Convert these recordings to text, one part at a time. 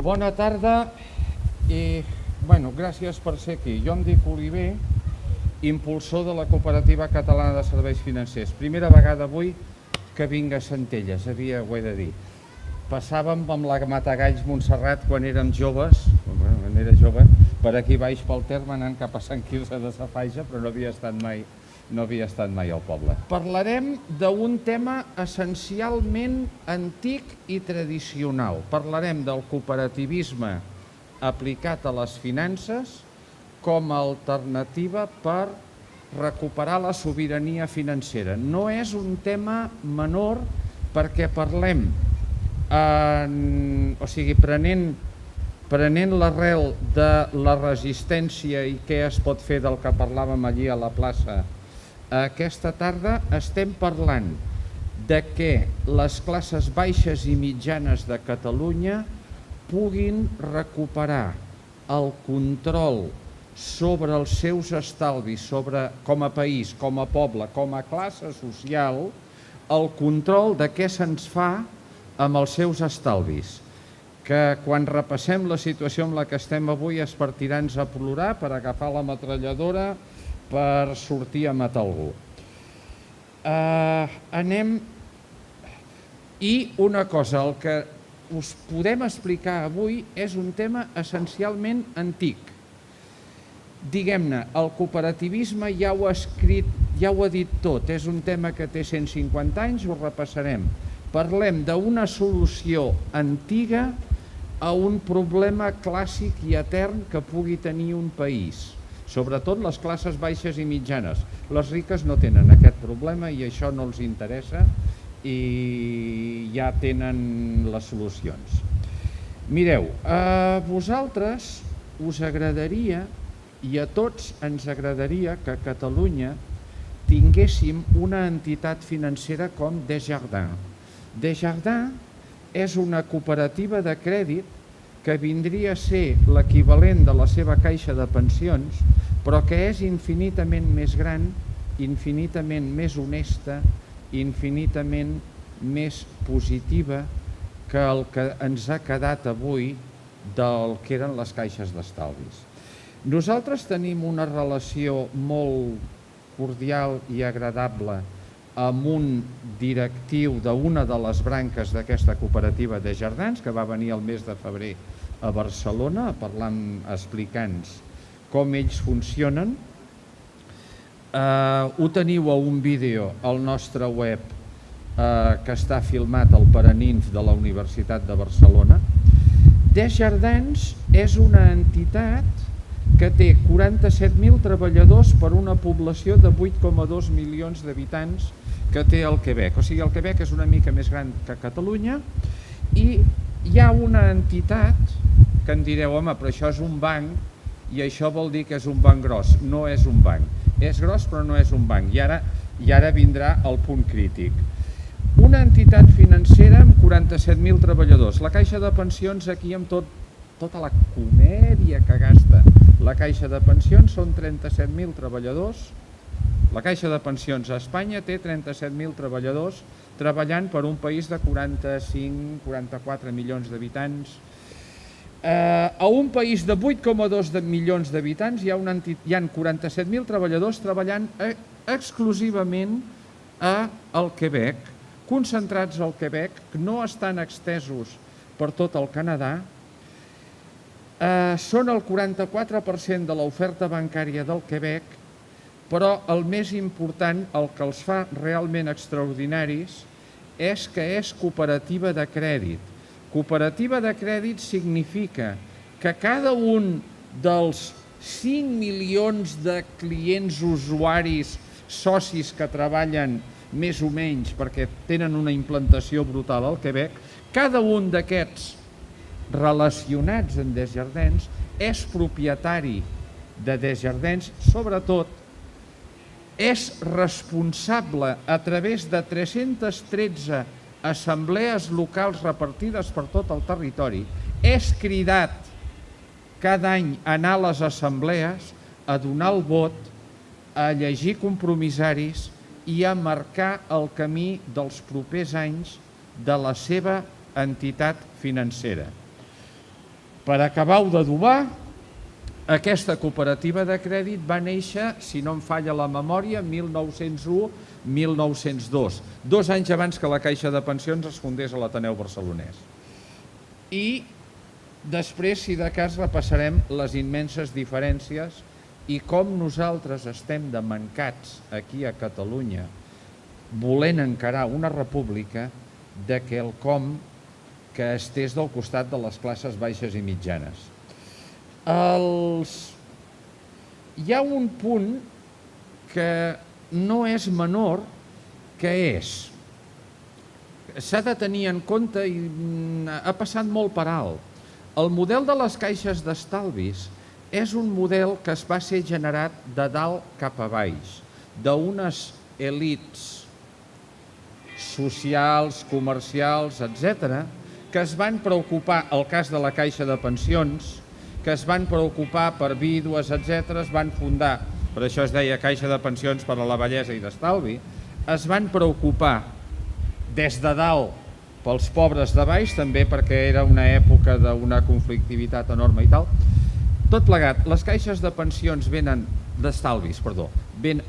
Bona tarda i gràcies per ser aquí. Jo em dic Oliver, impulsor de la Cooperativa Catalana de Serveis Financers. Primera vegada avui que vinc a Centelles, ho he de dir. Passàvem amb la Matagalls Montserrat quan érem joves, quan era jove, per aquí baix pel terme anant cap a Sant Quirze de Safaja, però no havia estat mai al poble. Parlarem d'un tema essencialment antic i tradicional. Parlarem del cooperativisme aplicat a les finances com a alternativa per recuperar la sobirania financera. No és un tema menor perquè parlem, prenent l'arrel de la resistència i què es pot fer del que parlàvem allí a la plaça aquesta tarda, estem parlant de que les classes baixes i mitjanes de Catalunya puguin recuperar el control sobre els seus estalvis, com a país, com a poble, com a classe social, el control de què se'ns fa amb els seus estalvis, que quan repassem la situació en la que estem avui es partiran-nos a plorar per agafar la metralladora per sortir a matar algú. I una cosa, el que us podem explicar avui és un tema essencialment antic. Diguem-ne, el cooperativisme ja ho ha dit tot, és un tema que té 150 anys, ho repassarem. Parlem d'una solució antiga a un problema clàssic i etern que pugui tenir un país, sobretot les classes baixes i mitjanes. Les riques no tenen aquest problema i això no els interessa i ja tenen les solucions. Mireu, a vosaltres us agradaria, i a tots ens agradaria, que a Catalunya tinguéssim una entitat financera com Desjardins. Desjardins és una cooperativa de crèdit que vindria a ser l'equivalent de la seva caixa de pensions, però que és infinitament més gran, infinitament més honesta, infinitament més positiva que el que ens ha quedat avui del que eren les caixes d'estalvis. Nosaltres tenim una relació molt cordial i agradable amb un directiu d'una de les branques d'aquesta cooperativa Desjardins, que va venir el mes de febrer a Barcelona explicant-nos com ells funcionen. Ho teniu a un vídeo al nostre web que està filmat al Paraninf de la Universitat de Barcelona. Desjardins és una entitat que té 47.000 treballadors per una població de 8,2 milions d'habitants que té el Quebec. O sigui, el Quebec és una mica més gran que Catalunya i hi ha una entitat que em direu, home, però això és un banc i això vol dir que és un banc gros. No és un banc. És gros però no és un banc. I ara vindrà el punt crític. Una entitat financera amb 47.000 treballadors. La caixa de pensions aquí amb tota la comèdia que gasta la caixa de pensions són 37.000 treballadors. La caixa de pensions a Espanya té 37.000 treballadors treballant per un país de 45-44 milions d'habitants. A un país de 8,2 milions d'habitants hi ha 47.000 treballadors treballant exclusivament al Quebec, concentrats al Quebec, no estan estesos per tot el Canadà. Són el 44% de l'oferta bancària del Quebec, però el més important, el que els fa realment extraordinaris, és que és cooperativa de crèdit. Cooperativa de crèdit significa que cada un dels 5 milions de clients usuaris, socis que treballen més o menys perquè tenen una implantació brutal al Quebec, cada un d'aquests relacionats amb Desjardins és propietari de Desjardins, sobretot és responsable a través de 313 assemblees locals repartides per tot el territori, és cridat cada any a anar a les assemblees, a donar el vot, a llegir compromissaris i a marcar el camí dels propers anys de la seva entitat financera. Per acabar-ho d'adobar, aquesta cooperativa de crèdit va néixer, si no em falla la memòria, 1901-1902, 2 anys abans que la Caixa de Pensions es fundés a l'Ateneu Barcelonès. I després, si de cas, repassarem les immenses diferències i com nosaltres estem de mancats aquí a Catalunya, volent encarar una república, de quelcom que estés del costat de les classes baixes i mitjanes. Hi ha un punt que no és menor, que s'ha de tenir en compte i ha passat molt per alt. El model de les caixes d'estalvis és un model que va ser generat de dalt cap a baix, d'unes elits socials, comercials, etc., que es van preocupar, el cas de la Caixa de Pensions, que es van preocupar per vídues, etc., es van fundar, per això es deia Caixa de Pensions per a la Vellesa i d'Estalvi, es van preocupar des de dalt pels pobres de baix, també perquè era una època d'una conflictivitat enorme i tal. Tot plegat, les caixes de pensions d'estalvis,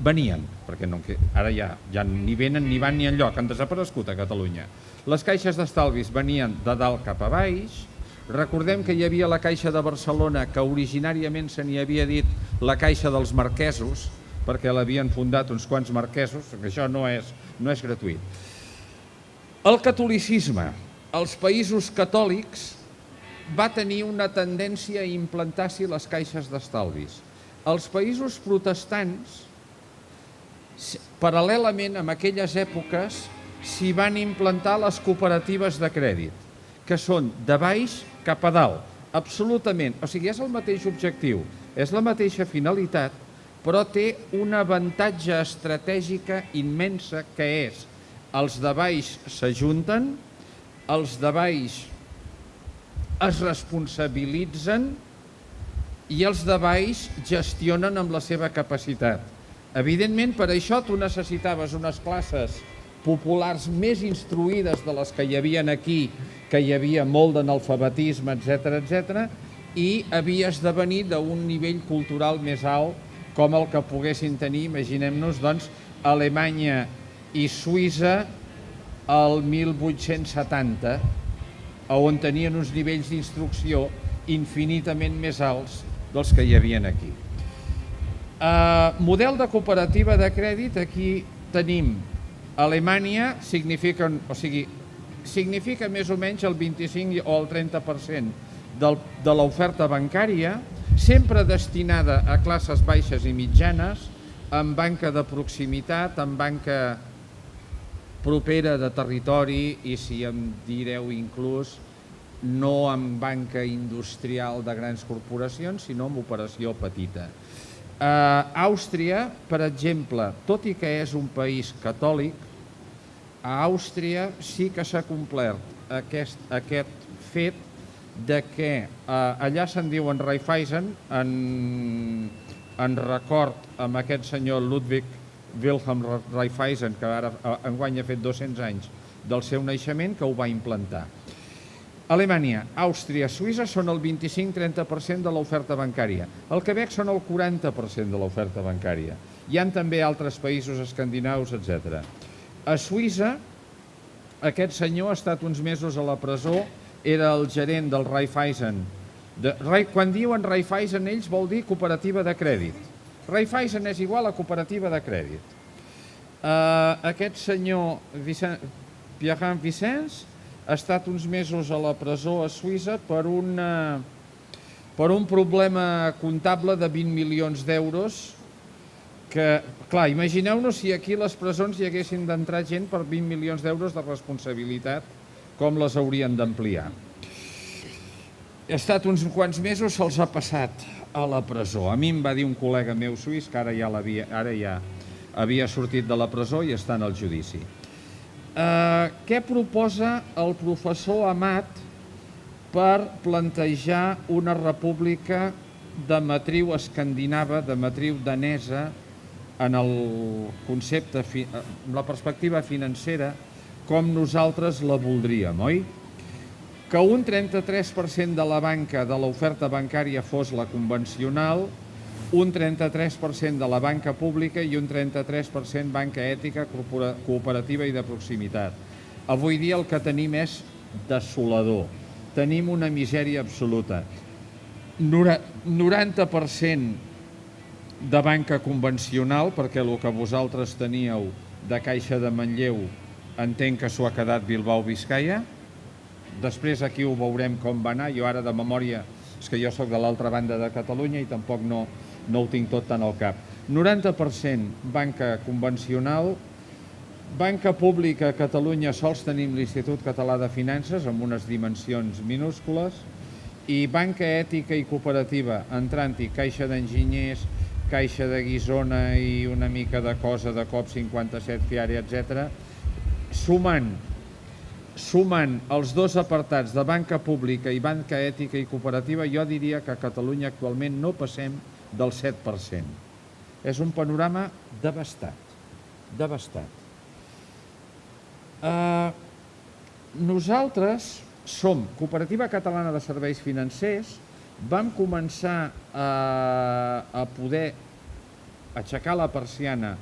venien, perquè ara ja ni venen ni van ni enlloc, han desaparegut a Catalunya. Les caixes d'estalvis venien de dalt cap a baix. Recordem que hi havia la Caixa de Barcelona, que originàriament se n'hi havia dit la Caixa dels Marquesos, perquè l'havien fundat uns quants marquesos, que això no és gratuït. El catolicisme, als països catòlics, va tenir una tendència a implantar-s'hi les caixes d'estalvis. Els països protestants, paral·lelament en aquelles èpoques, s'hi van implantar les cooperatives de crèdit, que són de baix cap a dalt, absolutament. O sigui, és el mateix objectiu, és la mateixa finalitat, però té un avantatge estratègica immensa, que és els de baix s'ajunten, els de baix es responsabilitzen i els de baix gestionen amb la seva capacitat. Evidentment, per això tu necessitaves unes classes populars més instruïdes de les que hi havia aquí, que hi havia molt d'analfabetisme, etc., i havies de venir d'un nivell cultural més alt com el que poguessin tenir, imaginem-nos, doncs, Alemanya i Suïssa el 1870, on tenien uns nivells d'instrucció infinitament més alts dels que hi havia aquí. Model de cooperativa de crèdit, aquí tenim Alemanya, significa més o menys el 25 o el 30% de l'oferta bancària, sempre destinada a classes baixes i mitjanes, amb banca de proximitat, amb banca propera de territori i, si em direu inclús, no amb banca industrial de grans corporacions, sinó amb operació petita. Àustria, per exemple, tot i que és un país catòlic, a Àustria sí que s'ha complert aquest fet de que allà se'n diuen Raiffeisen, en record amb aquest senyor Ludwig Wilhelm Raiffeisen, que ara enguany ha fet 200 anys del seu naixement, que ho va implantar. Alemanya, Àustria, Suïssa són el 25-30% de l'oferta bancària. El Quebec són el 40% de l'oferta bancària. Hi ha també altres països escandinaus, etc. A Suïssa, aquest senyor ha estat uns mesos a la presó, era el gerent del Raiffeisen. Quan diuen Raiffeisen, ells vol dir cooperativa de crèdit. Raiffeisen és igual a cooperativa de crèdit. Aquest senyor Pierre Vicens ha estat uns mesos a la presó a Suïssa per un problema comptable de 20 milions d'euros que, clar, imagineu-nos si aquí a les presons hi haguessin d'entrar gent per 20 milions d'euros de responsabilitat, com les haurien d'ampliar. Ha estat uns quants mesos, se'ls ha passat a la presó. A mi em va dir un col·lega meu suís que ara ja havia sortit de la presó i està en el judici. Què proposa el professor Amat per plantejar una república de matriu escandinava, de matriu danesa, en el concepte, en la perspectiva financera, com nosaltres la voldríem, oi? que un 33% de la banca de l'oferta bancària fos la convencional, un 33% de la banca pública i un 33% banca ètica, cooperativa i de proximitat. Avui dia el que tenim és desolador. Tenim una misèria absoluta. 90% de banca convencional, perquè el que vosaltres teníeu de Caixa de Manlleu entenc que s'ho ha quedat Bilbao Vizcaya. Després aquí ho veurem com va anar. Jo ara de memòria, és que jo sóc de l'altra banda de Catalunya i tampoc no ho tinc tot tan al cap. 90% banca convencional. Banca pública a Catalunya sols tenim l'Institut Català de Finances amb unes dimensions minúscules, i banca ètica i cooperativa entrant-hi Caixa d'Enginyers, Caixa de Guissona i una mica de cosa de COP 57, FIARE, etc. Sumant els dos apartats de banca pública i banca ètica i cooperativa, jo diria que a Catalunya actualment no passem del 7%. És un panorama devastat. Nosaltres som Cooperativa Catalana de Serveis Financers, vam començar a poder aixecar la persiana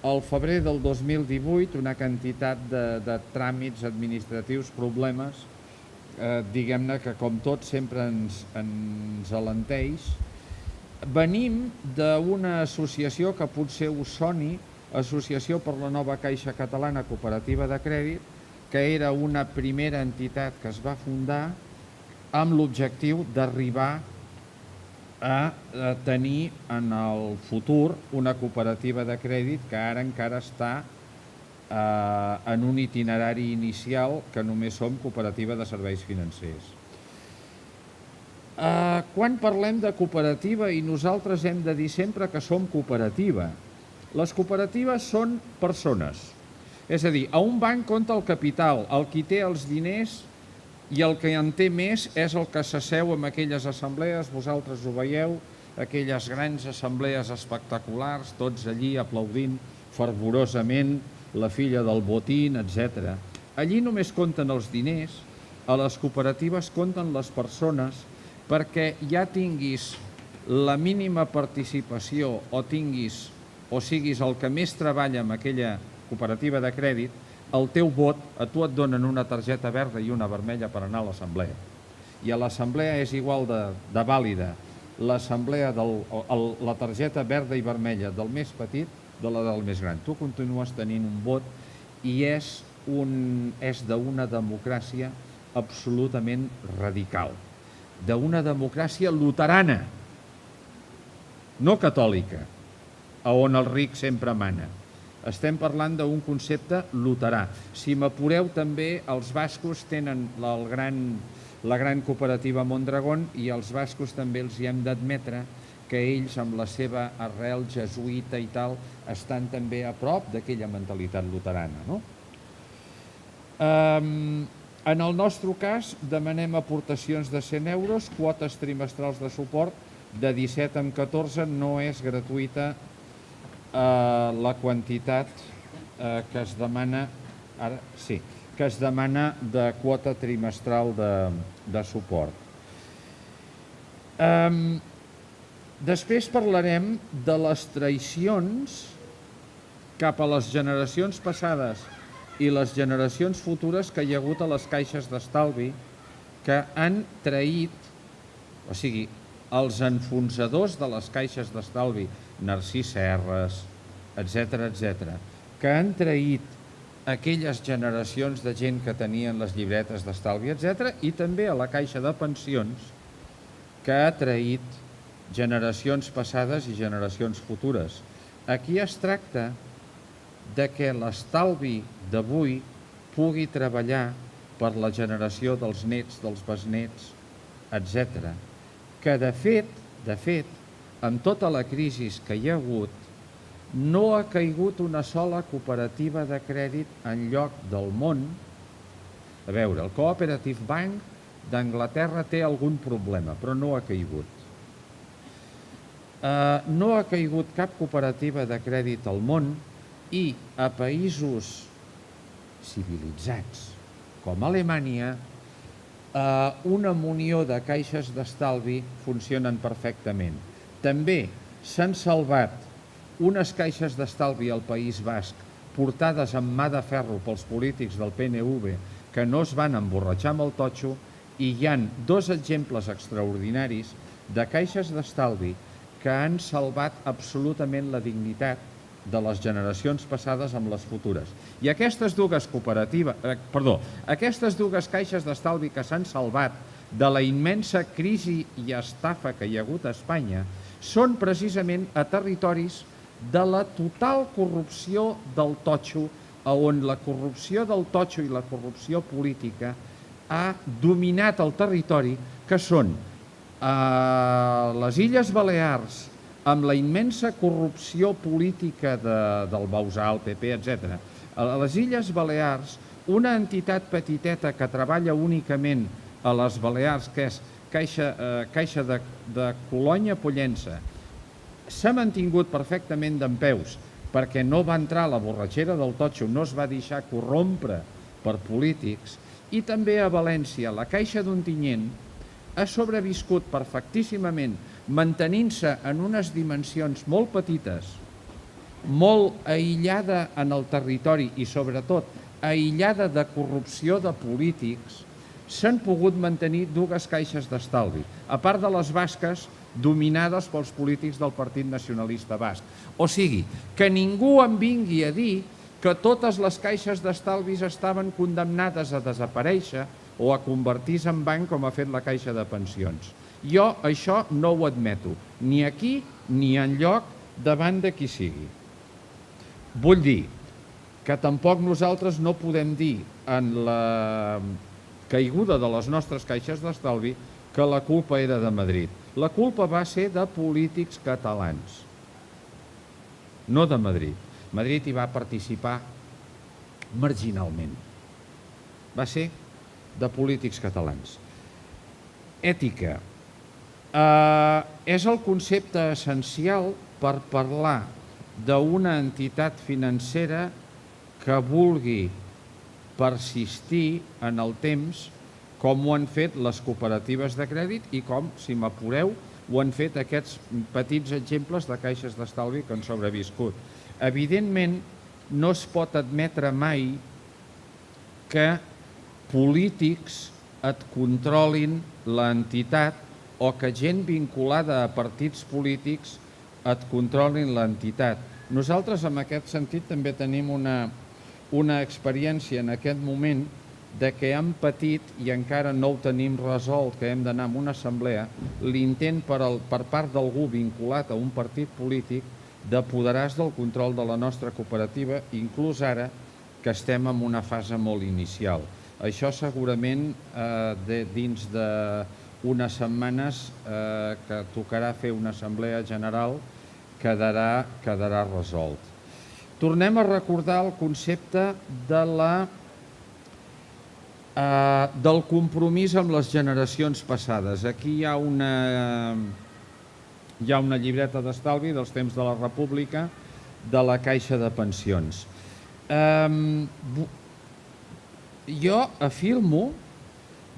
al febrer del 2018, una quantitat de tràmits administratius, problemes, diguem-ne que com tot sempre ens alenteix. Venim d'una associació que potser us soni, Associació per la Nova Caixa Catalana Cooperativa de Crèdit, que era una primera entitat que es va fundar amb l'objectiu d'arribar a tenir en el futur una cooperativa de crèdit que ara encara està en un itinerari inicial que només som cooperativa de serveis financers. Quan parlem de cooperativa, i nosaltres hem de dir sempre que som cooperativa, les cooperatives són persones. És a dir, a un banc compta el capital, el qui té els diners i el que en té més és el que s'asseu en aquelles assemblees, vosaltres ho veieu, aquelles grans assemblees espectaculars, tots allí aplaudint fervorosament la filla del botín, etc. Allí només compten els diners, a les cooperatives compten les persones, perquè ja tinguis la mínima participació o siguis el que més treballa en aquella cooperativa de crèdit, el teu vot, a tu et donen una targeta verda i una vermella per anar a l'assemblea. I a l'assemblea és igual de vàlida la targeta verda i vermella del més petit de la del més gran. Tu continues tenint un vot i és d'una democràcia absolutament radical, d'una democràcia luterana, no catòlica, on el ric sempre mana. Estem parlant d'un concepte luterà. Si m'apureu també, els bascos tenen la gran cooperativa Mondragón i els bascos també els hi hem d'admetre que ells, amb la seva arrel jesuïta i tal, estan també a prop d'aquella mentalitat luterana, no? En el nostre cas, demanem aportacions de 100 euros, quotes trimestrals de suport de 17 en 14, no és gratuïta la quantitat que es demana, ara sí, que es demana de quota trimestral de suport. Després parlarem de les traïcions cap a les generacions passades i les generacions futures que hi ha hagut a les caixes d'estalvi, que han traït, o sigui, els enfonsadors de les caixes d'estalvi, Narcís Serres, etc., que han traït aquelles generacions de gent que tenien les llibretes d'estalvi, etc., i també a la caixa de pensions, que ha traït generacions passades i generacions futures. Aquí es tracta de que l'estalvi d'avui pugui treballar per la generació dels nets, dels besnets, etc., que de fet, amb tota la crisi que hi ha hagut, no ha caigut una sola cooperativa de crèdit enlloc del món. A veure, el Cooperative Bank d'Anglaterra té algun problema, però no ha caigut. No ha caigut cap cooperativa de crèdit al món i a països civilitzats com Alemanya una munió de caixes d'estalvi funcionen perfectament. També s'han salvat unes caixes d'estalvi al País Basc portades amb mà de ferro pels polítics del PNV que no es van emborratxar amb el totxo, i hi ha 2 exemples extraordinaris de caixes d'estalvi que han salvat absolutament la dignitat de les generacions passades amb les futures. I aquestes dues caixes d'estalvi que s'han salvat de la immensa crisi i estafa que hi ha hagut a Espanya són precisament a territoris de la total corrupció del totxo, on la corrupció del totxo i la corrupció política ha dominat el territori, que són les Illes Balears, amb la immensa corrupció política del Bausà, el PP, etc. A les Illes Balears, una entitat petiteta que treballa únicament a les Balears, que és Caixa de Colònia Pollença, s'ha mantingut perfectament dempeus perquè no va entrar a la borratxera del totxo, no es va deixar corrompre per polítics, i també a València la Caixa d'Ontinyent ha sobreviscut perfectíssimament, mantenint-se en unes dimensions molt petites, molt aïllada en el territori i sobretot aïllada de corrupció de polítics. S'han pogut mantenir 2 caixes d'estalvi, a part de les basques dominades pels polítics del Partit Nacionalista Basc. O sigui, que ningú em vingui a dir que totes les caixes d'estalvis estaven condemnades a desaparèixer o a convertir-se en banc com ha fet la Caixa de Pensions. Jo això no ho admeto, ni aquí ni enlloc davant de qui sigui. Vull dir que tampoc nosaltres no podem dir en la caiguda de les nostres caixes d'estalvi que la culpa era de Madrid. La culpa va ser de polítics catalans, no de Madrid. Madrid hi va participar marginalment. Va ser de polítics catalans. Ètica. És el concepte essencial per parlar d'una entitat financera que vulgui persistir en el temps, com ho han fet les cooperatives de crèdit i com, si m'apureu, ho han fet aquests petits exemples de caixes d'estalvi que han sobreviscut. Evidentment, no es pot admetre mai que polítics et controlin l'entitat o que gent vinculada a partits polítics et controlin l'entitat. Nosaltres, en aquest sentit, també tenim una experiència en aquest moment de que hem patit, i encara no ho tenim resolt, que hem d'anar a una assemblea, l'intent per part d'algú vinculat a un partit polític d'apoderar-se del control de la nostra cooperativa, inclús ara que estem en una fase molt inicial. Això segurament dins d'unes setmanes que tocarà fer una assemblea general quedarà resolt. Tornem a recordar el concepte del compromís amb les generacions passades. Aquí hi ha una llibreta d'estalvi dels temps de la República de la Caixa de Pensions. Jo afirmo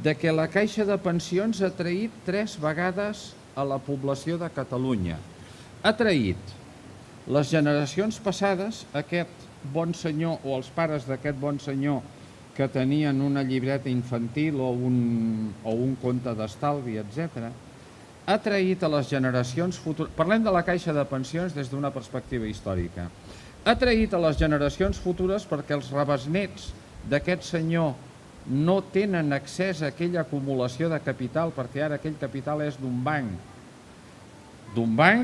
que la Caixa de Pensions ha traït 3 vegades a la població de Catalunya. Ha traït les generacions passades, aquest bon senyor o els pares d'aquest bon senyor que tenien una llibreta infantil o un compte d'estalvi, etc. Ha traït a les generacions futures. Parlem de la Caixa de Pensions des d'una perspectiva històrica. Ha traït a les generacions futures perquè els rebesnets d'aquest senyor no tenen accés a aquella acumulació de capital, perquè ara aquell capital és d'un banc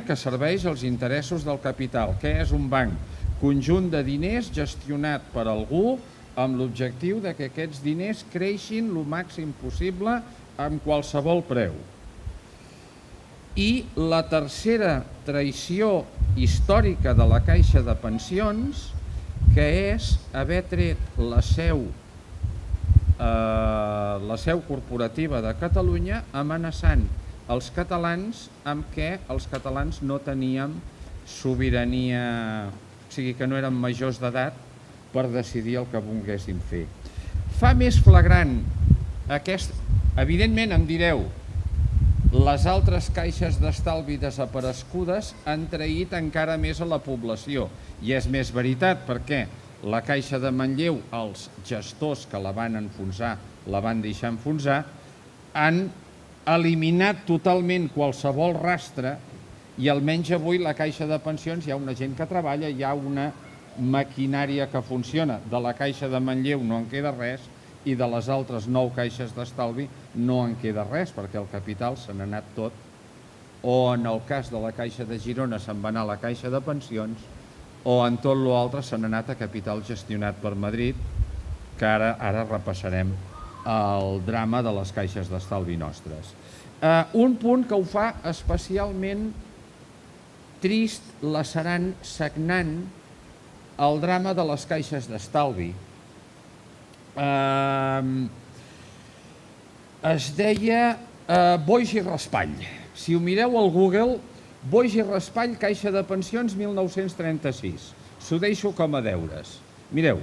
que serveix als interessos del capital. Què és un banc? Conjunt de diners gestionat per algú amb l'objectiu que aquests diners creixin el màxim possible amb qualsevol preu. I la tercera traïció històrica de la Caixa de Pensions, que és haver tret la seu corporativa de Catalunya amenaçant els catalans amb què els catalans no teníem sobirania, o sigui que no érem majors d'edat per decidir el que volguéssim fer. Fa més flagrant Evidentment, em direu, les altres caixes d'estalvi desaparegudes han traït encara més a la població. I és més veritat, perquè la Caixa de Manlleu, els gestors que la van enfonsar, la van deixar enfonsar, han eliminat totalment qualsevol rastre i almenys avui la Caixa de Pensions hi ha una gent que treballa, hi ha una maquinària que funciona. De la Caixa de Manlleu no en queda res i de les altres 9 caixes d'estalvi no en queda res perquè el capital se n'ha anat tot, o en el cas de la Caixa de Girona se'n va anar a la Caixa de Pensions o en tot l'altre se n'ha anat a capital gestionat per Madrid, que ara repassarem el drama de les caixes d'estalvi nostres. Un punt que ho fa especialment trist, lacerant, sagnant, el drama de les caixes d'estalvi. Es deia Boix i Raspall. Si ho mireu al Google, Boix i Raspall, Caixa de Pensions, 1936. S'ho deixo com a deures. Mireu,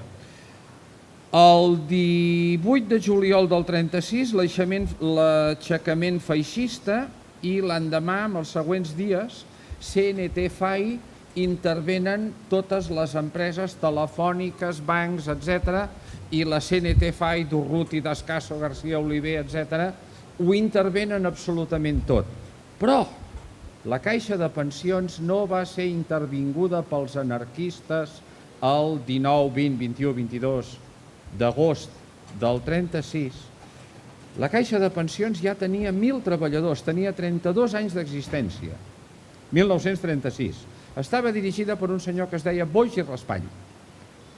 el 18 de juliol del 36, l'aixecament feixista i l'endemà, amb els següents dies, CNT FAI intervenen totes les empreses telefòniques, bancs, etc. i la CNT FAI d'Urruti, d'Escasso, García Oliver, etc. ho intervenen absolutament tot. Però la Caixa de Pensions no va ser intervinguda pels anarquistes el 19, 20, 21, 22 d'agost del 36. La Caixa de Pensions ja tenia 1.000 treballadors, tenia 32 anys d'existència. 1936. Estava dirigida per un senyor que es deia Boix i Raspall,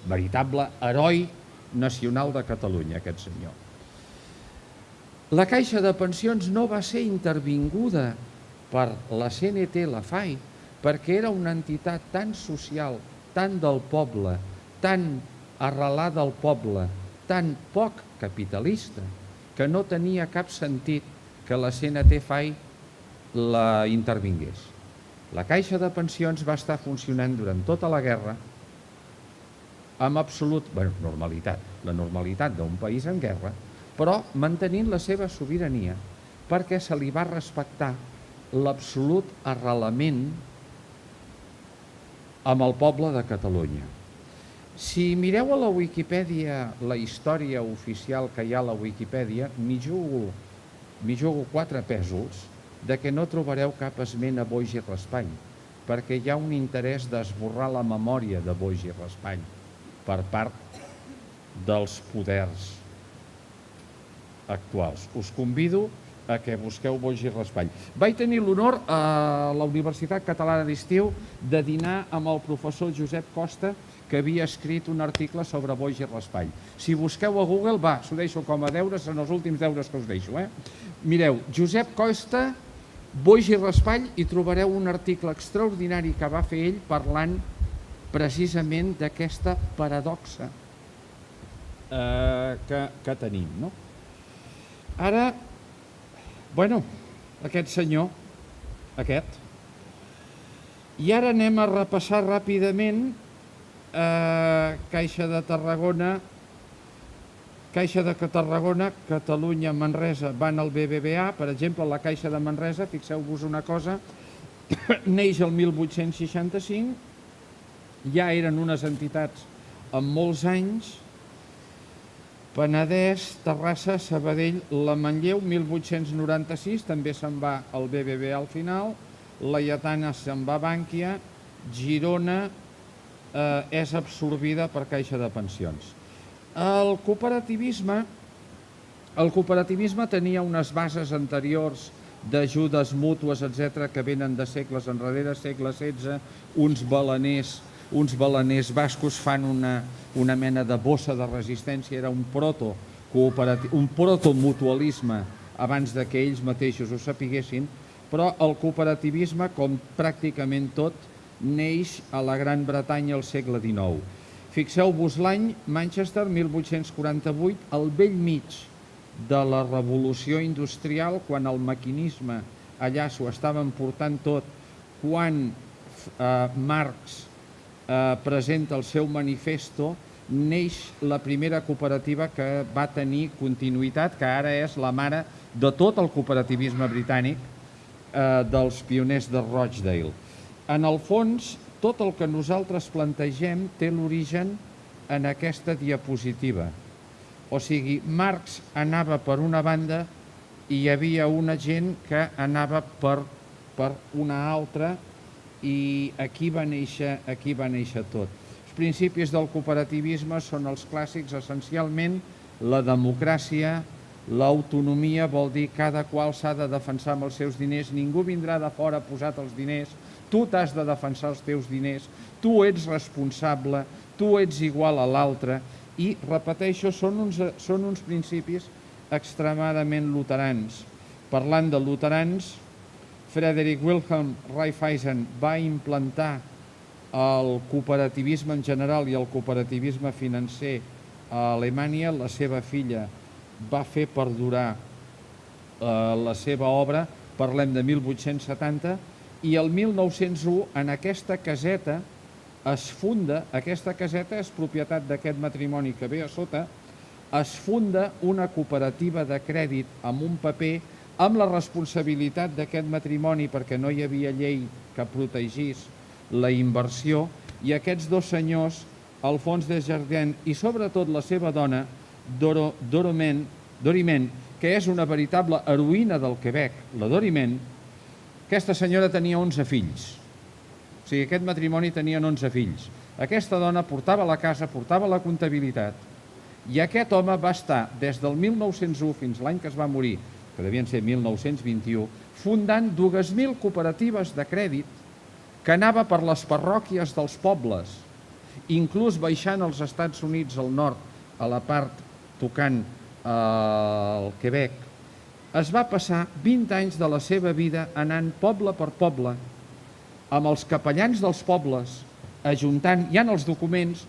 veritable heroi nacional de Catalunya, aquest senyor. La Caixa de Pensions no va ser intervinguda per la CNT, la FAI, perquè era una entitat tan social, tan del poble, tan arrelada al poble, tan poc capitalista, que no tenia cap sentit que la CNT FAI la intervingués. La Caixa de Pensions va estar funcionant durant tota la guerra amb absoluta normalitat, la normalitat d'un país en guerra, però mantenint la seva sobirania perquè se li va respectar l'absolut arrelament amb el poble de Catalunya. Si mireu a la Wikipedia la història oficial que hi ha a la Wikipedia, m'hi jugo 4 pèsols de que no trobareu cap esment a Boix i Raspall, perquè hi ha un interès d'esborrar la memòria de Boix i Raspall per part dels poders actuals. Us convido a que busqueu Boix i Raspall. Vaig tenir l'honor a la Universitat Catalana d'Estiu de dinar amb el professor Josep Costa, que havia escrit un article sobre Boix i Raspall. Si busqueu a Google, s'ho deixo com a deures, són els últims deures que us deixo. Mireu, Josep Costa, Boix i Raspall, i trobareu un article extraordinari que va fer ell parlant precisament d'aquesta paradoxa que tenim. Ara, aquest senyor, i ara anem a repassar ràpidament Caixa de Tarragona, Catalunya, Manresa van al BBVA. Per exemple, la Caixa de Manresa, fixeu-vos una cosa, neix el 1865, ja eren unes entitats amb molts anys, Penedès, Terrassa, Sabadell, la Manlleu, 1896, també se'n va al BBVA al final, Laietana se'n va a Bànquia, Girona és absorbida per Caixa de Pensions. El cooperativisme tenia unes bases anteriors d'ajudes mútues, etc., que venen de segles enrere, segle XVI, uns baleners bascos fan una mena de bossa de resistència, era un protomutualisme abans que ells mateixos ho sapiguessin, però el cooperativisme, com pràcticament tot, neix a la Gran Bretanya al segle XIX. Fixeu-vos l'any, Manchester, 1848, al bell mig de la revolució industrial, quan el maquinisme allà s'ho estava emportant tot, quan Marx presenta el seu manifesto, neix la primera cooperativa que va tenir continuïtat, que ara és la mare de tot el cooperativisme britànic, dels pioners de Rochdale. En el fons, tot el que nosaltres plantegem té l'origen en aquesta diapositiva. O sigui, Marx anava per una banda i hi havia una gent que anava per una altra, i aquí va néixer tot. Els principis del cooperativisme són els clàssics, essencialment la democràcia, l'autonomia, vol dir cada qual s'ha de defensar amb els seus diners, ningú vindrà de fora a posar els diners, tu t'has de defensar els teus diners, tu ets responsable, tu ets igual a l'altre, i, repeteixo, són uns principis extremadament luterans. Parlant de luterans, Frederick Wilhelm Raiffeisen va implantar el cooperativisme en general i el cooperativisme financer a Alemanya. La seva filla va fer perdurar la seva obra, parlem de 1870, i el 1901 en aquesta caseta es funda, aquesta caseta és propietat d'aquest matrimoni que ve a sota, es funda una cooperativa de crèdit amb un paper, amb la responsabilitat d'aquest matrimoni, perquè no hi havia llei que protegís la inversió, i aquests dos senyors, Alphonse Desjardins i sobretot la seva dona, Doriment, que és una veritable heroïna del Quebec, la Doriment, aquesta senyora tenia 11 fills. O sigui, aquest matrimoni tenien 11 fills. Aquesta dona portava la casa, portava la comptabilitat, i aquest home va estar des del 1901 fins l'any que es va morir, que devien ser 1921, fundant 2.000 cooperatives de crèdit que anava per les parròquies dels pobles, inclús baixant als Estats Units al nord, a la part tocant al Quebec. Es va passar 20 anys de la seva vida anant poble per poble, amb els capellans dels pobles, ajuntant, hi ha els documents,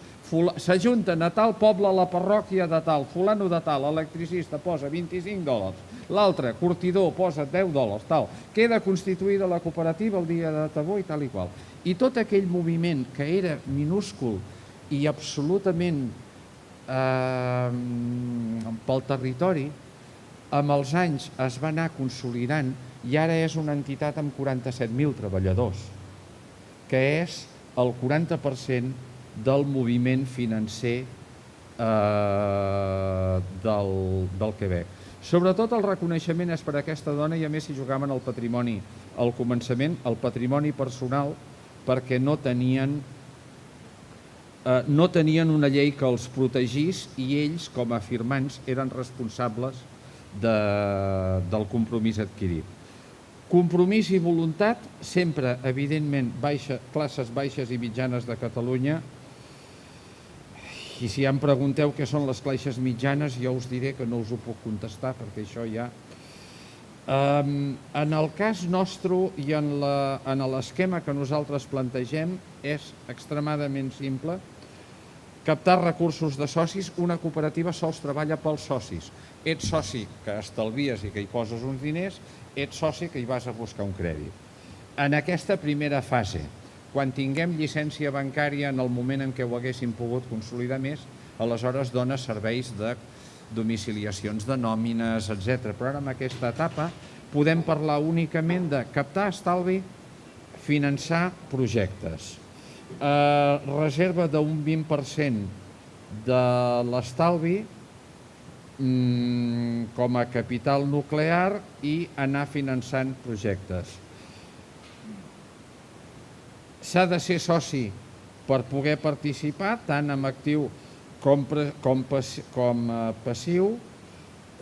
s'ajunten a tal poble, a la parròquia de tal, fulano de tal, electricista posa $25, l'altre, curtidor, posa $10, tal. Queda constituïda la cooperativa el dia d'avui, tal i qual. I tot aquell moviment que era minúscul i absolutament pel territori, amb els anys es va anar consolidant i ara és una entitat amb 47.000 treballadors, que és el 40% del moviment financer del Quebec. Sobretot el reconeixement és per aquesta dona, i a més s'hi jugaven el patrimoni al començament, el patrimoni personal, perquè no tenien una llei que els protegís i ells, com a firmants, eren responsables del compromís adquirit. Compromís i voluntat, sempre, evidentment, classes baixes i mitjanes de Catalunya. I si ja em pregunteu què són les classes mitjanes, jo us diré que no us ho puc contestar, perquè això ja... En el cas nostre i en l'esquema que nosaltres plantegem és extremadament simple. Captar recursos de socis, una cooperativa sols treballa pels socis. Ets soci que estalvies i que hi poses uns diners, ets soci que hi vas a buscar un crèdit. En aquesta primera fase, quan tinguem llicència bancària en el moment en què ho haguéssim pogut consolidar més, aleshores dona serveis de domiciliacions de nòmines, etc. Però ara en aquesta etapa podem parlar únicament de captar estalvi, finançar projectes. Reserva d'un 20% de l'estalvi com a capital nuclear i anar finançant projectes. S'ha de ser soci per poder participar, tant en actiu com passiu,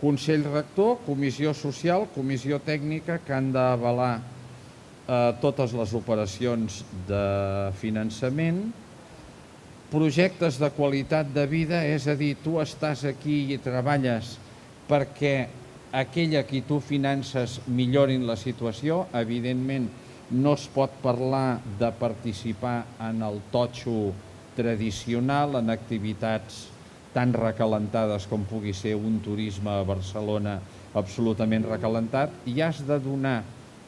Consell Rector, Comissió Social, Comissió Tècnica, que han d'avalar totes les operacions de finançament, projectes de qualitat de vida, és a dir, tu estàs aquí i treballes perquè aquell a qui tu finances millorin la situació. Evidentment, no es pot parlar de participar en el totxo tradicional, en activitats tan recalentades com pugui ser un turisme a Barcelona absolutament recalentat, i has de donar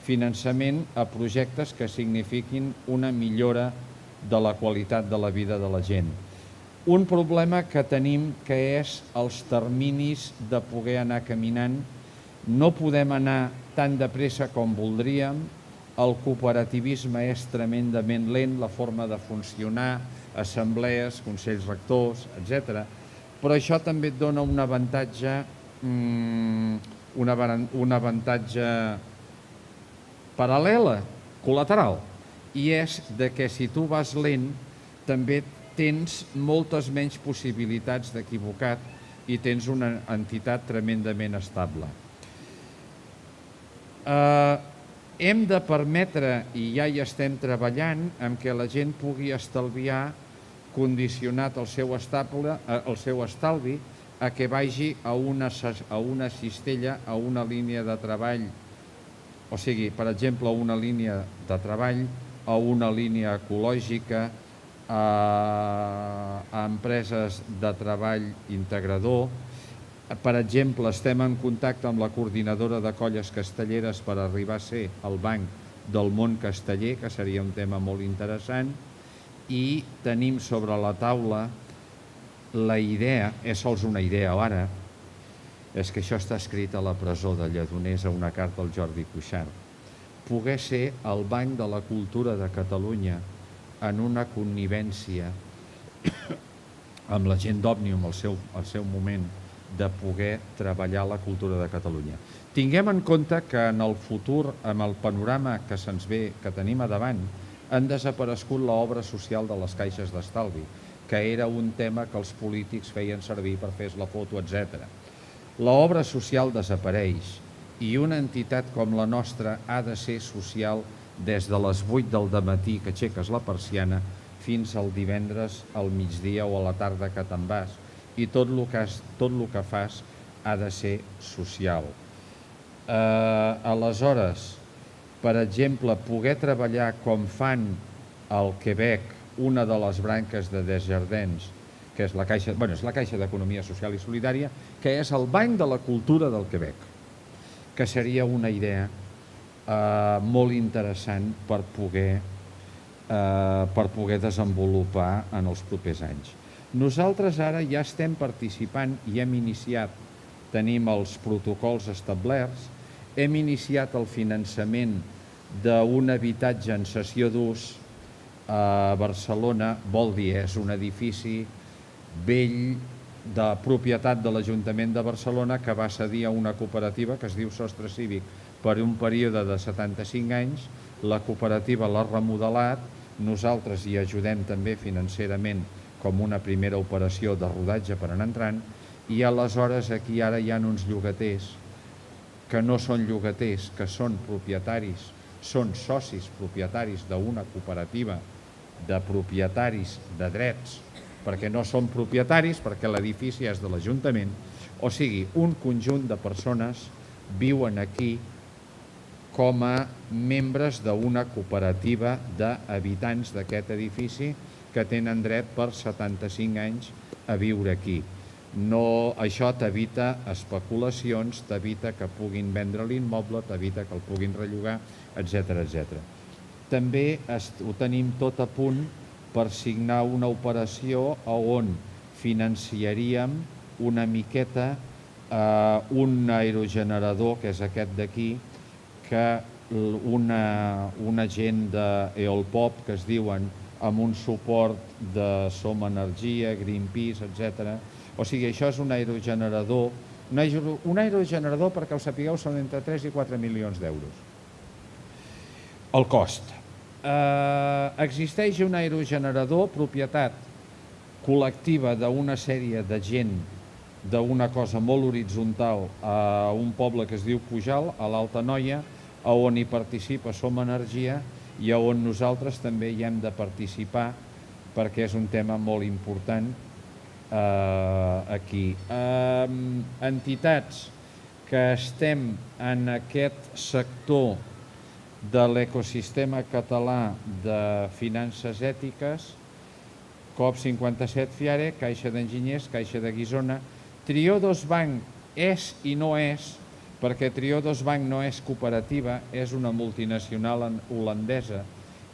finançament a projectes que signifiquin una millora de la qualitat de la vida de la gent. Un problema que tenim que és els terminis de poder anar caminant. No podem anar tan de pressa com voldríem, el cooperativisme és tremendament lent, la forma de funcionar, assemblees, consells rectors, etc. Però això també et dona un avantatge paral·lela, col·lateral, i és de que si tu vas lent també tens moltes menys possibilitats d'equivocar i tens una entitat tremendament estable. Hem de permetre, i ja hi estem treballant, en què la gent pugui estalviar condicionat el seu estalvi a que vagi a una cistella, a una línia de treball, o sigui, per exemple, a una línia de treball, a una línia ecològica, a empreses de treball integrador. Per exemple, estem en contacte amb la coordinadora de colles castelleres per arribar a ser el banc del món casteller, que seria un tema molt interessant, i tenim sobre la taula la idea, és sols una idea ara, és que això està escrit a la presó de Lledoners a una carta al Jordi Cuixart, poder ser el banc de la cultura de Catalunya en una connivència amb la gent d'Òmnium al seu moment, de poder treballar la cultura de Catalunya. Tinguem en compte que en el futur, amb el panorama que se'ns ve, que tenim a davant, han desaparegut l'obra social de les caixes d'estalvi, que era un tema que els polítics feien servir per fer la foto, etc. L'obra social desapareix i una entitat com la nostra ha de ser social des de les 8 del dematí que aixeques la persiana fins al divendres al migdia o a la tarda que te'n vas, i tot el que fas ha de ser social. Aleshores, per exemple, poder treballar com fan al Quebec una de les branques de Desjardins, que és la Caixa d'Economia Social i Solidària, que és el Banc de la Cultura del Quebec, que seria una idea molt interessant per poder desenvolupar en els propers anys. Nosaltres ara ja estem participant i hem iniciat, tenim els protocols establerts, hem iniciat el finançament d'un habitatge en cessió d'ús a Barcelona, vol dir, és un edifici vell de propietat de l'Ajuntament de Barcelona que va cedir a una cooperativa que es diu Sostre Cívic per un període de 75 anys, la cooperativa l'ha remodelat, nosaltres hi ajudem també financerament com una primera operació de rodatge per anar entrant, i aleshores aquí ara hi ha uns llogaters que no són llogaters, que són propietaris, són socis propietaris d'una cooperativa de propietaris de drets, perquè no són propietaris, perquè l'edifici és de l'Ajuntament, o sigui, un conjunt de persones viuen aquí com a membres d'una cooperativa d'habitants d'aquest edifici que tenen dret per 75 anys a viure aquí. Això t'evita especulacions, t'evita que puguin vendre l'immoble, t'evita que el puguin rellogar, etc. També ho tenim tot a punt per signar una operació on financiaríem una miqueta un aerogenerador, que és aquest d'aquí, que una gent d'Eolpop, que es diuen, amb un suport de Som Energia, Greenpeace, etc. O sigui, això és un aerogenerador. Un aerogenerador, perquè ho sapigueu, són entre 3 i 4 milions d'euros. El cost. Existeix un aerogenerador, propietat col·lectiva d'una sèrie de gent d'una cosa molt horitzontal a un poble que es diu Pujal, a l'Alta Noia, on hi participa Som Energia i on nosaltres també hi hem de participar perquè és un tema molt important aquí. Entitats que estem en aquest sector de l'ecosistema català de finances ètiques, COP57 FIARE, Caixa d'Enginyers, Caixa de Guissona. Triodos Bank és i no és, perquè Triodos Bank no és cooperativa, és una multinacional holandesa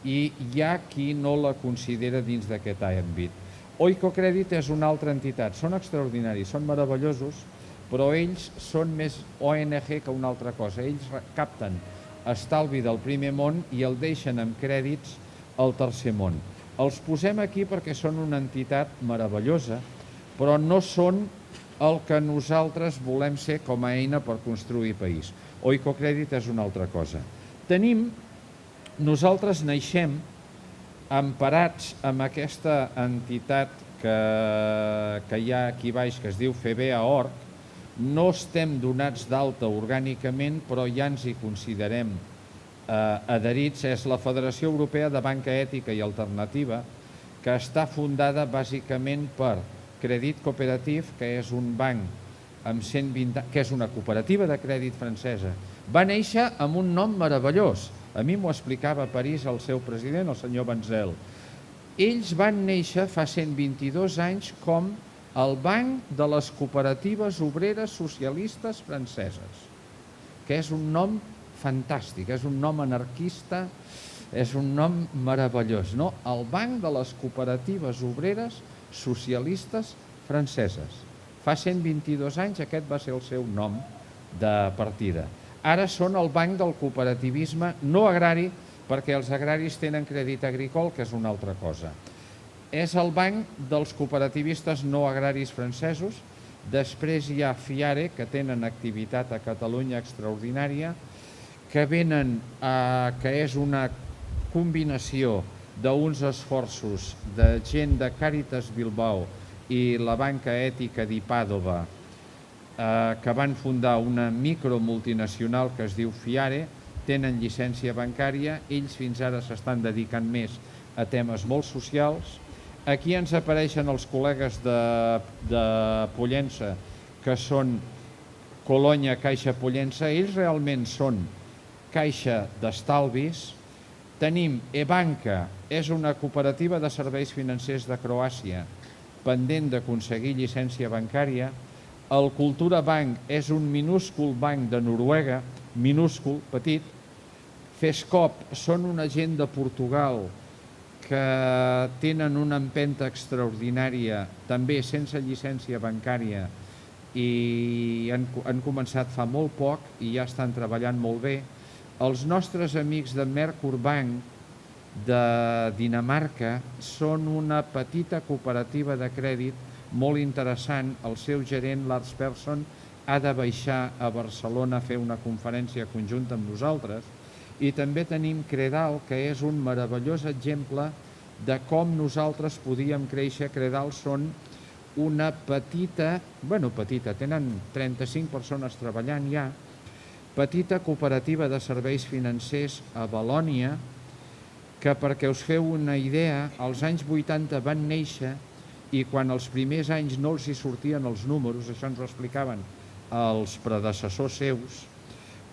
i hi ha qui no la considera dins d'aquest àmbit. Oikocredit és una altra entitat. Són extraordinaris, són meravellosos, però ells són més ONG que una altra cosa. Ells capten estalvi del primer món i el deixen amb crèdits al tercer món. Els posem aquí perquè són una entitat meravellosa, però no són el que nosaltres volem ser com a eina per construir país. Oikocredit és una altra cosa. Nosaltres naixem emparats amb aquesta entitat que hi ha aquí baix, que es diu FEBEA.org. No estem donats d'alta orgànicament, però ja ens hi considerem adherits. És la Federació Europea de Banca Ètica i Alternativa, que està fundada bàsicament per Credit Cooperative, que és un banc amb 120 anys, que és una cooperativa de crèdit francesa. Va néixer amb un nom meravellós. A mi m'ho explicava a París el seu president, el senyor Benzel. Ells van néixer fa 122 anys com el Banc de les Cooperatives Obreres Socialistes Franceses, que és un nom fantàstic, és un nom anarquista, és un nom meravellós, no? El Banc de les Cooperatives Obreres Socialistes Franceses. Fa 122 anys aquest va ser el seu nom de partida. Ara són el banc del cooperativisme no agrari, perquè els agraris tenen crèdit agricol, que és una altra cosa. És el banc dels cooperativistes no agraris francesos. Després hi ha FIARE, que tenen activitat a Catalunya extraordinària, que és una combinació d'uns esforços de gent de Càritas Bilbao i la banca ètica d'Ipàdova, que van fundar una micromultinacional que es diu FIARE, tenen llicència bancària, ells fins ara s'estan dedicant més a temes molt socials. Aquí ens apareixen els col·legues de Pollença, que són Colònia, Caixa Pollença. Ells realment són caixa d'estalvis. Tenim eBanca, és una cooperativa de serveis financers de Croàcia, pendent d'aconseguir llicència bancària. El Cultura Bank és un minúscul banc de Noruega, minúscul, petit. FESCOP són una gent de Portugal que tenen una empenta extraordinària, també sense llicència bancària, i han començat fa molt poc i ja estan treballant molt bé. Els nostres amics de Merkur Bank de Dinamarca són una petita cooperativa de crèdit molt interessant. El seu gerent, Lars Persson, ha de baixar a Barcelona a fer una conferència conjunta amb nosaltres. I també tenim Credal, que és un meravellós exemple de com nosaltres podíem créixer. Credal són una petita, tenen 35 persones treballant ja, petita cooperativa de serveis financers a Valònia, que perquè us feu una idea, als anys 80 van néixer i quan els primers anys no els hi sortien els números, això ens ho explicaven els predecessors seus,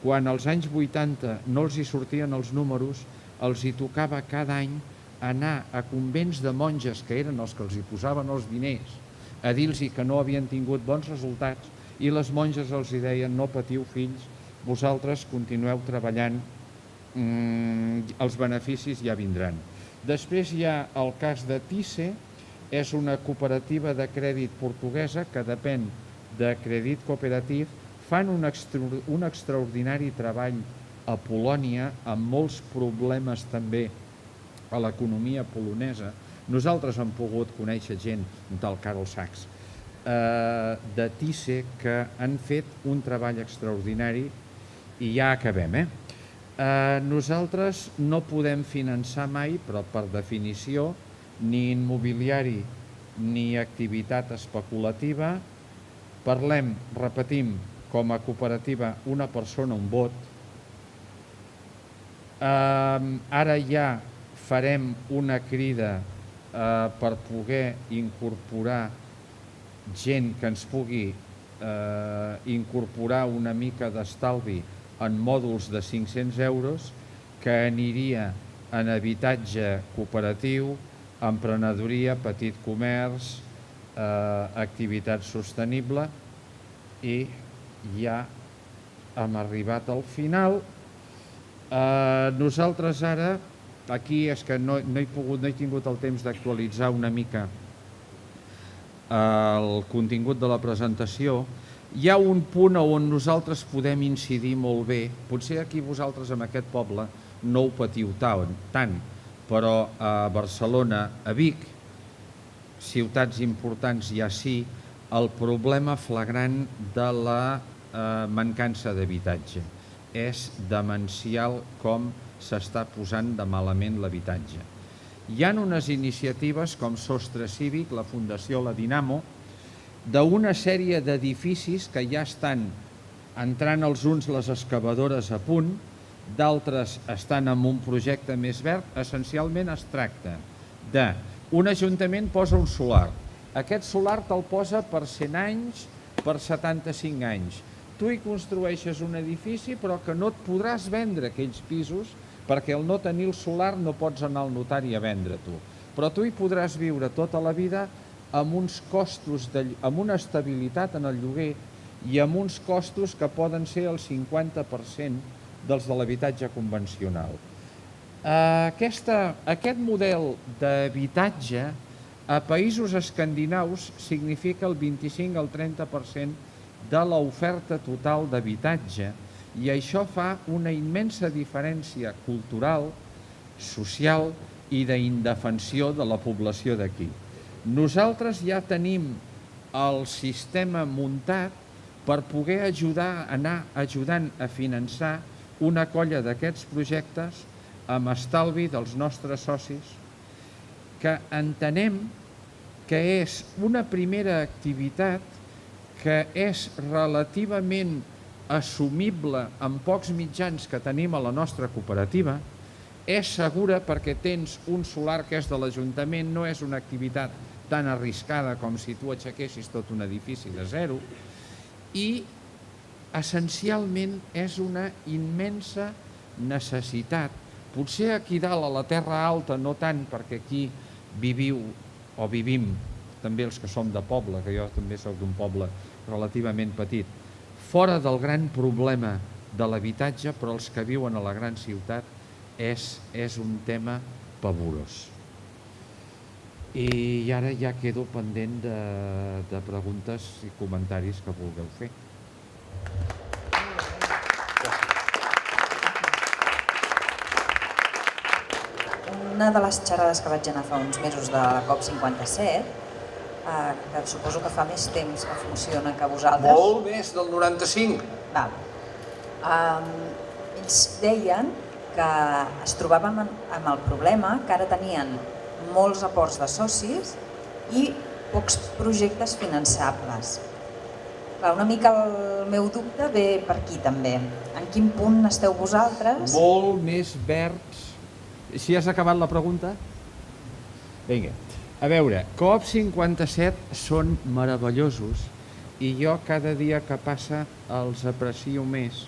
quan als anys 80 no els hi sortien els números, els hi tocava cada any anar a convents de monges, que eren els que els hi posaven els diners, a dir-los que no havien tingut bons resultats, i les monges els hi deien: no patiu, fills, vosaltres continueu treballant, els beneficis ja vindran. Després hi ha el cas de TICE, és una cooperativa de crèdit portuguesa que depèn de Credit Cooperative. Fan un extraordinari treball a Polònia, amb molts problemes també a l'economia polonesa. Nosaltres hem pogut conèixer gent, un tal Karol Sachs, de TICE, que han fet un treball extraordinari. I ja acabem. Nosaltres no podem finançar mai, però per definició, ni immobiliari ni activitat especulativa. Parlem, repetim, com a cooperativa, una persona, un vot. Ara ja farem una crida per poder incorporar gent que ens pugui incorporar una mica d'estalvi en mòduls de 500 euros, que aniria en habitatge cooperatiu, emprenedoria, petit comerç, activitat sostenible. I ja hem arribat al final. Nosaltres ara, aquí és que no he tingut el temps d'actualitzar una mica el contingut de la presentació, hi ha un punt on nosaltres podem incidir molt bé. Potser aquí vosaltres, en aquest poble, no ho patiu tant, però a Barcelona, a Vic, ciutats importants ja sí, el problema flagrant de la mancança d'habitatge. És demencial com s'està posant de malament l'habitatge. Hi ha unes iniciatives com Sostre Cívic, la Fundació La Dinamo, d'una sèrie d'edificis que ja estan entrant els uns les excavadores a punt, d'altres estan en un projecte més verd. Essencialment es tracta d'un ajuntament posa un solar. Aquest solar te'l posa per 100 anys, per 75 anys. Tu hi construeixes un edifici però que no et podràs vendre aquells pisos perquè al no tenir el solar no pots anar al notari a vendre tu. Però tu hi podràs viure tota la vida amb uns costos, amb una estabilitat en el lloguer i amb uns costos que poden ser el 50% dels de l'habitatge convencional. Aquest model d'habitatge a països escandinaus significa el 25 al 30% de l'oferta total d'habitatge i això fa una immensa diferència cultural, social i d'indefensió de la població d'aquí. Nosaltres ja tenim el sistema muntat per poder anar ajudant a finançar una colla d'aquests projectes amb estalvi dels nostres socis, que entenem que és una primera activitat que és relativament assumible amb pocs mitjans que tenim a la nostra cooperativa, és segura perquè tens un solar que és de l'Ajuntament, no és una activitat tan arriscada com si tu aixequessis tot un edifici de zero, i essencialment és una immensa necessitat. Potser aquí dalt, a la Terra Alta, no tant, perquè aquí viviu o vivim també els que som de poble, que jo també soc d'un poble relativament petit, fora del gran problema de l'habitatge, però els que viuen a la gran ciutat és un tema pavorós. I ara ja quedo pendent de preguntes i comentaris que vulgueu fer. Una de les xerrades que vaig anar fa uns mesos de la COP57, que suposo que fa més temps que funciona que vosaltres... Molt més, del 95. Val. Ells deien que es trobaven amb el problema que ara tenien molts aports de socis i pocs projectes finançables. Una mica el meu dubte ve per aquí també. En quin punt esteu vosaltres? Molt més verds. Si has acabat la pregunta? Vinga. A veure, COP57 són meravellosos i jo cada dia que passa els aprecio més,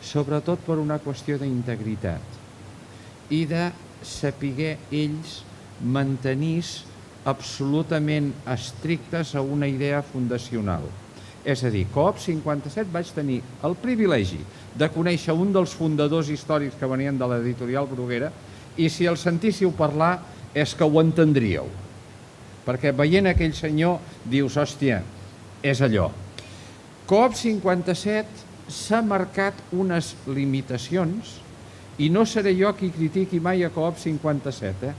sobretot per una qüestió d'integritat i de saber ells mantenir-se absolutament estrictes a una idea fundacional. És a dir, COP57 vaig tenir el privilegi de conèixer un dels fundadors històrics que venien de l'editorial Bruguera i si el sentíssiu parlar és que ho entendríeu. Perquè veient aquell senyor dius, hòstia, és allò. COP57 s'ha marcat unes limitacions i no seré jo qui critiqui mai a COP57,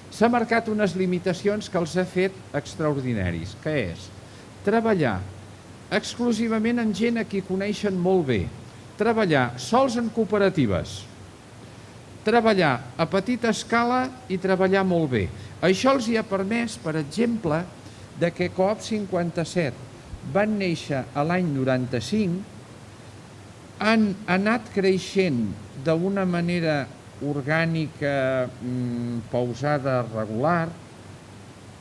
S'ha marcat unes limitacions que els ha fet extraordinaris, que és treballar exclusivament amb gent a qui coneixen molt bé, treballar sols en cooperatives, treballar a petita escala i treballar molt bé. Això els hi ha permès, per exemple, que COP57 van néixer a l'any 95, han anat creixent d'una manera orgànica, pausada, regular,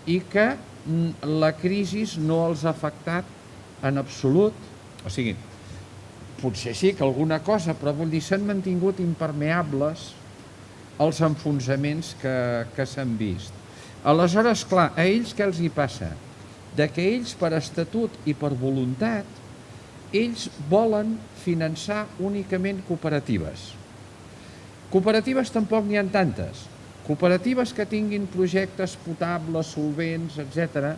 i que la crisi no els ha afectat en absolut. O sigui, potser sí que alguna cosa, però vull dir, s'han mantingut impermeables els enfonsaments que s'han vist. Aleshores, clar, a ells què els hi passa? Que ells, per estatut i per voluntat, ells volen finançar únicament cooperatives. Cooperatives tampoc n'hi ha tantes. Cooperatives que tinguin projectes potables, solvents, etc.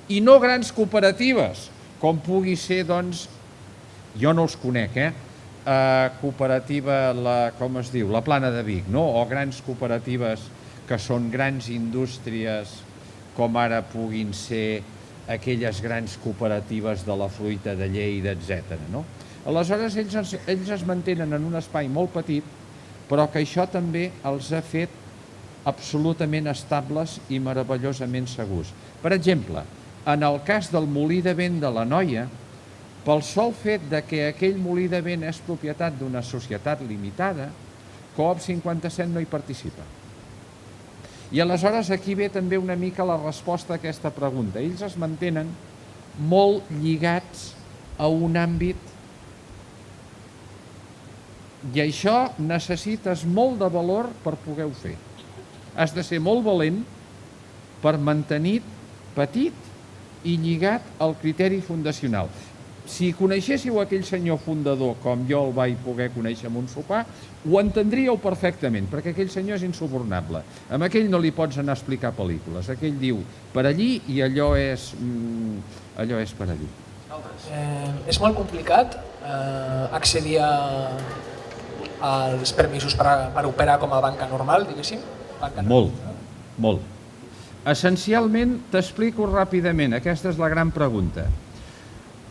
i no grans cooperatives, com pugui ser, doncs, jo no els conec, cooperativa, com es diu, la Plana de Vic, no? O grans cooperatives que són grans indústries, com ara puguin ser aquelles grans cooperatives de la fruita de Lleida, etc. No? Aleshores, ells es mantenen en un espai molt petit, però que això també els ha fet absolutament estables i meravellosament segurs. Per exemple, en el cas del molí de vent de l'Anoia, pel sol fet que aquell molí de vent és propietat d'una societat limitada, Coop 57 no hi participa. I aleshores aquí ve també una mica la resposta a aquesta pregunta. Ells es mantenen molt lligats a un àmbit i això necessites molt de valor per poder-ho fer. Has de ser molt valent per mantenir petit i lligat al criteri fundacional. Si coneixéssiu aquell senyor fundador com jo el vaig poder conèixer en un sopar, ho entendríeu perfectament, perquè aquell senyor és insubornable. Amb aquell no li pots anar a explicar pel·lícules. Aquell diu per allí i allò és per allí. És molt complicat accedir als permisos per operar com a banca normal, diguéssim? Molt. Essencialment, t'explico ràpidament, aquesta és la gran pregunta.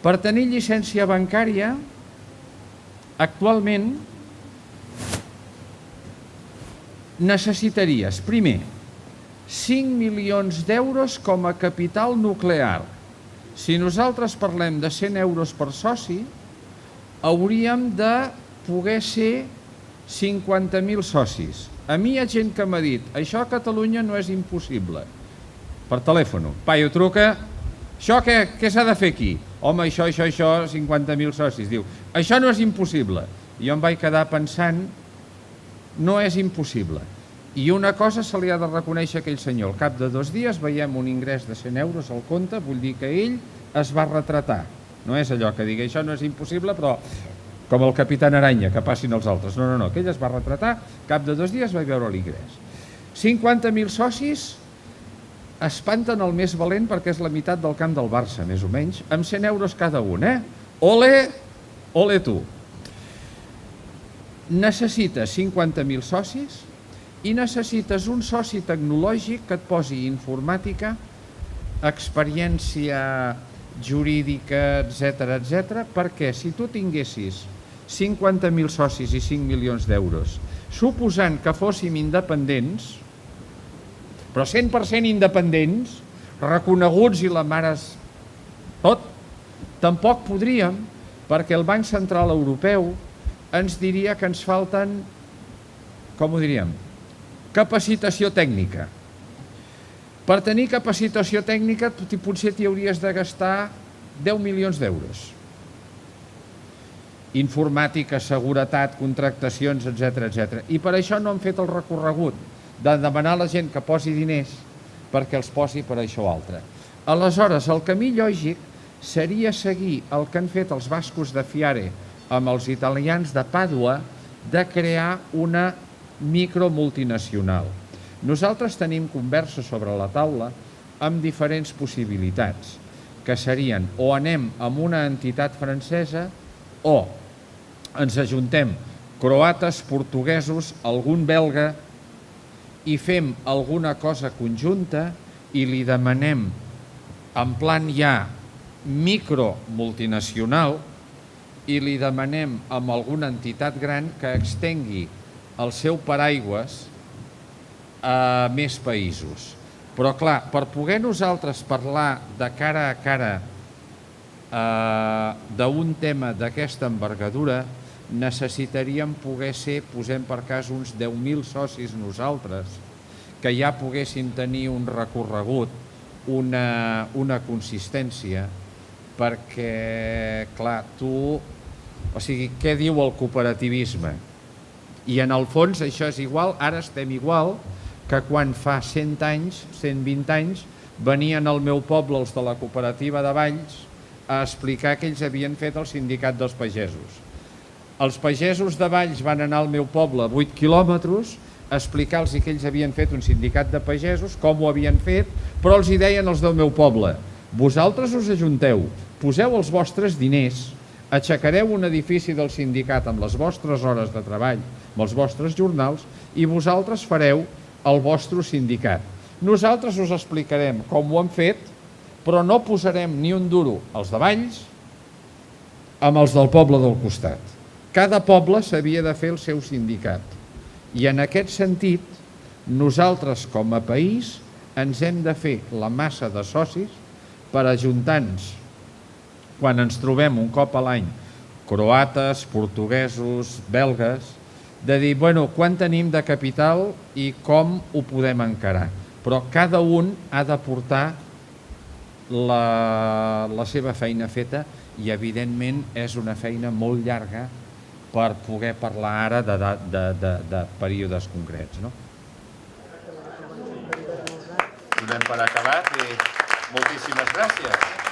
Per tenir llicència bancària, actualment necessitaries, primer, 5 milions d'euros com a capital nuclear. Si nosaltres parlem de 100 euros per soci, hauríem de poder ser 50.000 socis. A mi hi ha gent que m'ha dit, això a Catalunya no és impossible. Per telèfon, paio truca, això què s'ha de fer aquí? Home, això, 50.000 socis. Diu, això no és impossible. I jo em vaig quedar pensant, no és impossible. I una cosa se li ha de reconèixer a aquell senyor. Al cap de 2 dies veiem un ingrés de 100 euros al compte, vull dir que ell es va retratar. No és allò que digui, això no és impossible, però com el Capitán Aranya, que passin els altres. No, que ell es va retratar, al cap de 2 dies vaig veure l'ingrés. 50.000 socis espanten el més valent perquè és la meitat del camp del Barça, més o menys, amb 100 euros cada un, Ole tu! Necessites 50.000 socis i necessites un soci tecnològic que et posi informàtica, experiència jurídica, etc., perquè si tu tinguessis 50.000 socis i 5 milions d'euros, suposant que fóssim independents, però 100% independents, reconeguts i la mare tot, tampoc podríem, perquè el Banc Central Europeu ens diria que ens falten, com ho diríem, capacitació tècnica. Per tenir capacitació tècnica potser t'hi hauries de gastar 10 milions d'euros. Informàtica, seguretat, contractacions, etc. I per això no han fet el recorregut de demanar a la gent que posi diners perquè els posi per això altre. Aleshores, el camí lògic seria seguir el que han fet els bascos de Fiare amb els italians de Pàdua de crear una micromultinacional. Nosaltres tenim converses sobre la taula amb diferents possibilitats, que serien o anem amb una entitat francesa o ens ajuntem croates, portuguesos, algun belga, i fem alguna cosa conjunta i li demanem en plan ja micromultinacional i li demanem amb alguna entitat gran que extengui el seu paraigües a més països. Però clar, per poder nosaltres parlar de cara a cara d'un tema d'aquesta envergadura, necessitaríem poder ser, posem per cas, uns 10.000 socis nosaltres, que ja poguessin tenir un recorregut, una consistència, perquè, clar, què diu el cooperativisme? I en el fons això és igual, ara estem igual que quan fa 100 anys, 120 anys, venien al meu poble els de la cooperativa de Valls a explicar que ells havien fet el sindicat dels pagesos. Els pagesos de Valls van anar al meu poble 8 quilòmetres a explicar-los que ells havien fet un sindicat de pagesos, com ho havien fet, però els hi deien els del meu poble. Vosaltres us ajunteu, poseu els vostres diners, aixecareu un edifici del sindicat amb les vostres hores de treball, amb els vostres jornals, i vosaltres fareu el vostre sindicat. Nosaltres us explicarem com ho hem fet, però no posarem ni un duro als de Valls amb els del poble del costat. Cada poble s'havia de fer el seu sindicat. I en aquest sentit, nosaltres com a país ens hem de fer la massa de socis per ajuntar-nos, quan ens trobem un cop a l'any, croates, portuguesos, belgues, de dir, bueno, quan tenim de capital i com ho podem encarar. Però cada un ha de portar la seva feina feta i, evidentment, és una feina molt llarga per poder parlar ara de períodes concrets. Donem per acabat i moltíssimes gràcies.